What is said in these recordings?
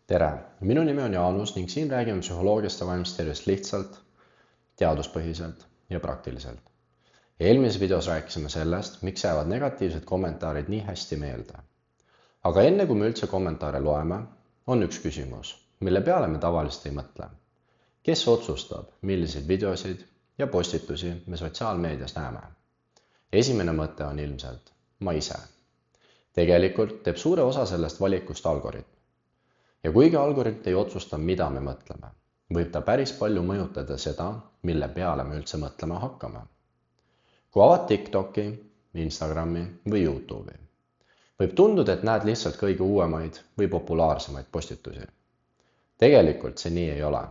Tere, minu nimi on Jaanus ning siin räägime psühholoogiast ja vaimsest tervisest lihtsalt, teaduspõhiselt ja praktiliselt. Eelmises videos rääkisime sellest, miks jäävad negatiivsed kommentaarid nii hästi meelde. Aga enne kui me üldse kommentaare loeme, on üks küsimus, mille peale me tavaliselt ei mõtle. Kes otsustab, milliseid videosid ja postitusi me sotsiaalmeedias näeme? Esimene mõte on ilmselt ma ise. Tegelikult teeb suure osa sellest valikust algoritm. Ja kuigi algoritm ei otsusta, mida me mõtleme, võib ta päris palju mõjutada seda, mille peale me üldse mõtlema hakkame. Kui avad TikToki, Instagrami või YouTube'i, võib tunduda, et näed lihtsalt kõige uuemaid või populaarsemaid postitusi. Tegelikult see nii ei ole.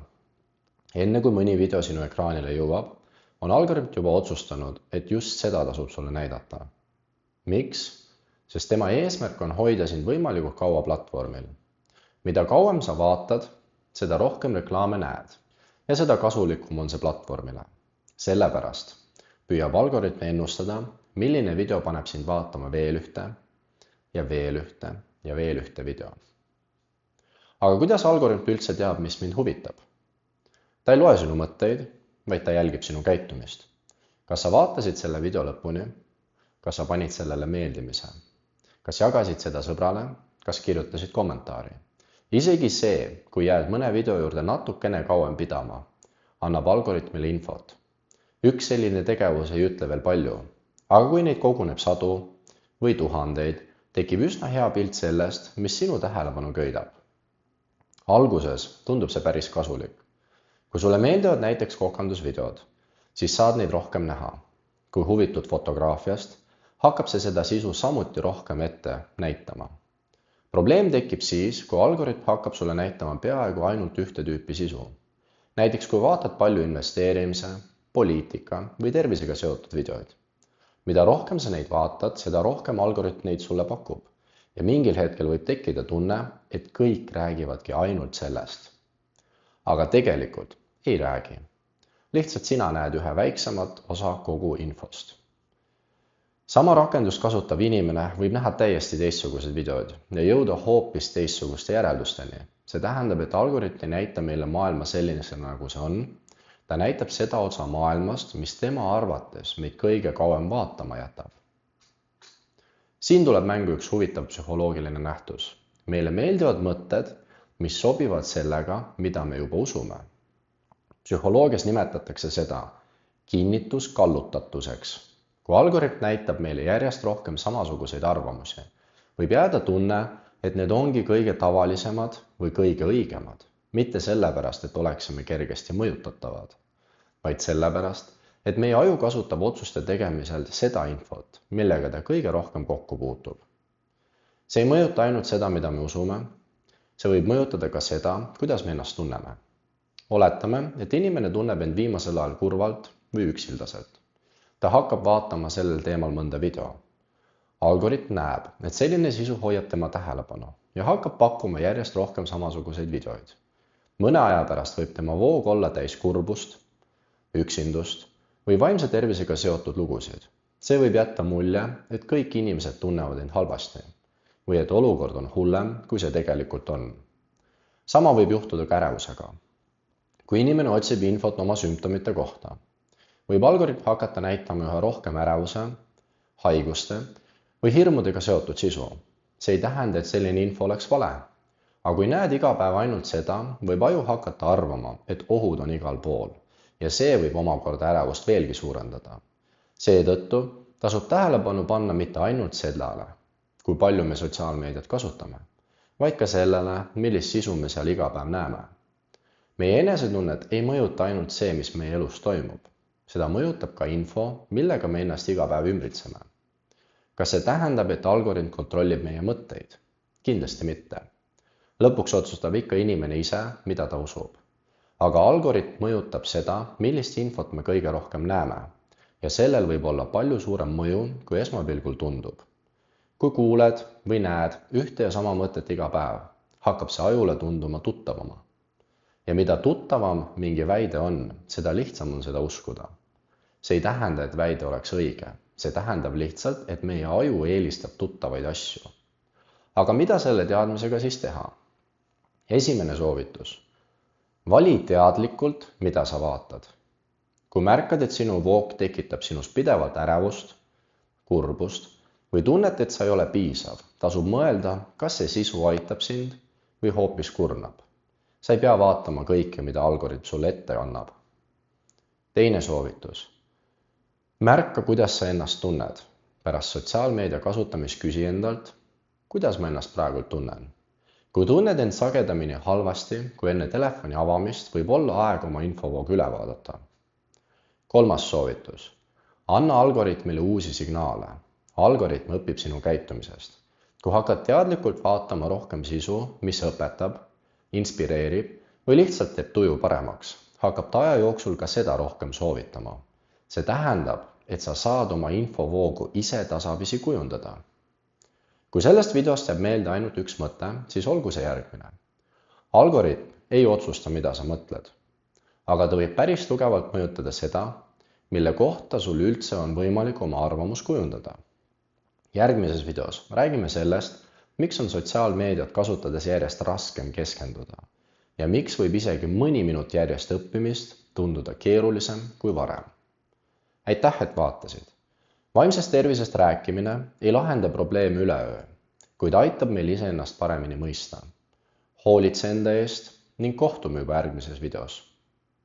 Enne kui mõni video sinu ekraanile jõuab, on algoritm juba otsustanud, et just seda tasub sulle näidata. Miks? Sest tema eesmärk on hoida sind võimalikult kaua platvormil. Mida kauem sa vaatad, seda rohkem reklaame näed ja seda kasulikum on see platvormile. Sellepärast püüab algoritm ennustada, milline video paneb sind vaatama veel ühte ja veel ühte ja veel ühte video. Aga kuidas algoritm üldse teab, mis mind huvitab? Ta ei loe sinu mõtteid, vaid ta jälgib sinu käitumist. Kas sa vaatasid selle video lõpuni? Kas sa panid sellele meeldimise? Kas jagasid seda sõbrale? Kas kirjutasid kommentaari? Isegi see, kui jääd mõne video juurde natukene kauem pidama, annab algoritmile infot. Üks selline tegevus ei ütle veel palju, aga kui neid koguneb sadu või tuhandeid, tekib üsna hea pilt sellest, mis sinu tähelepanu köidab. Alguses tundub see päris kasulik. Kui sulle meeldivad näiteks kokandusvideod, siis saad neid rohkem näha. Kui huvitud fotograafiast, hakkab see seda sisu samuti rohkem ette näitama. Probleem tekib siis, kui algoritm hakkab sulle näitama peaaegu ainult ühte tüüpi sisu. Näiteks kui vaatad palju investeerimise, poliitika või tervisega seotud videoid. Mida rohkem sa neid vaatad, seda rohkem algoritm neid sulle pakub. Ja mingil hetkel võib tekkida tunne, et kõik räägivadki ainult sellest. Aga tegelikult ei räägi. Lihtsalt sina näed ühe väiksemat osa kogu infost. Sama rakendust kasutav inimene võib näha täiesti teistsugused videod ja jõuda hoopis teistsuguste järeldusteni. See tähendab, et algoritm ei näita meile maailma sellisena, nagu see on. Ta näitab seda osa maailmast, mis tema arvates meid kõige kauem vaatama jätab. Siin tuleb mängu üks huvitav psühholoogiline nähtus. Meile meeldivad mõtted, mis sobivad sellega, mida me juba usume. Psühholoogias nimetatakse seda kinnituskallutatuseks. Kui algoritm näitab meile järjest rohkem samasuguseid arvamusi, võib jääda tunne, et need ongi kõige tavalisemad või kõige õigemad, mitte sellepärast, et oleksime kergesti mõjutatavad, vaid sellepärast, et meie aju kasutab otsuste tegemisel seda infot, millega ta kõige rohkem kokku puutub. See ei mõjuta ainult seda, mida me usume, see võib mõjutada ka seda, kuidas me ennast tunneme. Oletame, et inimene tunneb end viimasel ajal kurvalt või üksildaselt. Ta hakkab vaatama sellel teemal mõnda video. Algoritm näeb, et selline sisu hoiab tema tähelepanu ja hakkab pakkuma järjest rohkem samasuguseid videoid. Mõne aja pärast võib tema voog olla täis kurbust, üksindust või vaimse tervisega seotud lugusid. See võib jätta mulje, et kõik inimesed tunnevad end halvasti või et olukord on hullem, kui see tegelikult on. Sama võib juhtuda ka ärevusega. Kui inimene otsib infot oma sümptomite kohta, võib algoritm hakata näitama üha rohkem ärevuse, haiguste või hirmudega seotud sisu. See ei tähenda, et selline info oleks vale. Aga kui näed iga päev ainult seda, võib aju hakata arvama, et ohud on igal pool ja see võib omakorda ärevust veelgi suurendada. Seetõttu tasub tähelepanu panna mitte ainult sellele, kui palju me sotsiaalmeediat kasutame, vaid ka sellele, millist sisu me seal iga päev näeme. Meie enesetunnet ei mõjuta ainult see, mis meie elus toimub. Seda mõjutab ka info, millega me ennast iga päev ümbritseme. Kas see tähendab, et algoritm kontrollib meie mõtteid? Kindlasti mitte. Lõpuks otsustab ikka inimene ise, mida ta usub. Aga algoritm mõjutab seda, millist infot me kõige rohkem näeme ja sellel võib olla palju suurem mõju, kui esmapilgul tundub. Kui kuuled või näed ühte ja sama mõtet iga päev, hakkab see ajule tunduma tuttavama. Ja mida tuttavam mingi väide on, seda lihtsam on seda uskuda. See ei tähenda, et väide oleks õige. See tähendab lihtsalt, et meie aju eelistab tuttavaid asju. Aga mida selle teadmisega siis teha? Esimene soovitus. Vali teadlikult, mida sa vaatad. Kui märkad, et sinu voog tekitab sinus pidevalt ärevust, kurbust või tunnet, et sa ei ole piisav, tasub mõelda, kas see sisu aitab sind või hoopis kurnab. Sa ei pea vaatama kõike, mida algoritm sulle ette annab. Teine soovitus. Märka, kuidas sa ennast tunned. Pärast sotsiaalmeedia kasutamist küsi endalt, kuidas ma ennast praegu tunnen. Kui tunned end sagedamini halvasti, kui enne telefoni avamist, võib olla aeg oma infovoog üle vaadata. Kolmas soovitus. Anna algoritmile uusi signaale. Algoritm õpib sinu käitumisest. Kui hakkad teadlikult vaatama rohkem sisu, mis õpetab, inspireerib või lihtsalt teeb tuju paremaks, hakkab ta aja jooksul ka seda rohkem soovitama. See tähendab, et sa saad oma infovoogu ise tasapisi kujundada. Kui sellest videost jääb meelde ainult üks mõte, siis olgu see järgmine. Algoritm ei otsusta, mida sa mõtled, aga ta võib päris tugevalt mõjutada seda, mille kohta sul üldse on võimalik oma arvamus kujundada. Järgmises videos räägime sellest, miks on sotsiaalmeediat kasutades järjest raskem keskenduda ja miks võib isegi mõni minut järjest õppimist tunduda keerulisem kui varem. Aitäh, et vaatasid! Vaimsest tervisest rääkimine ei lahenda probleeme üleöö, kuid aitab meil iseennast paremini mõista. Hoolitse enda eest ning kohtume juba järgmises videos.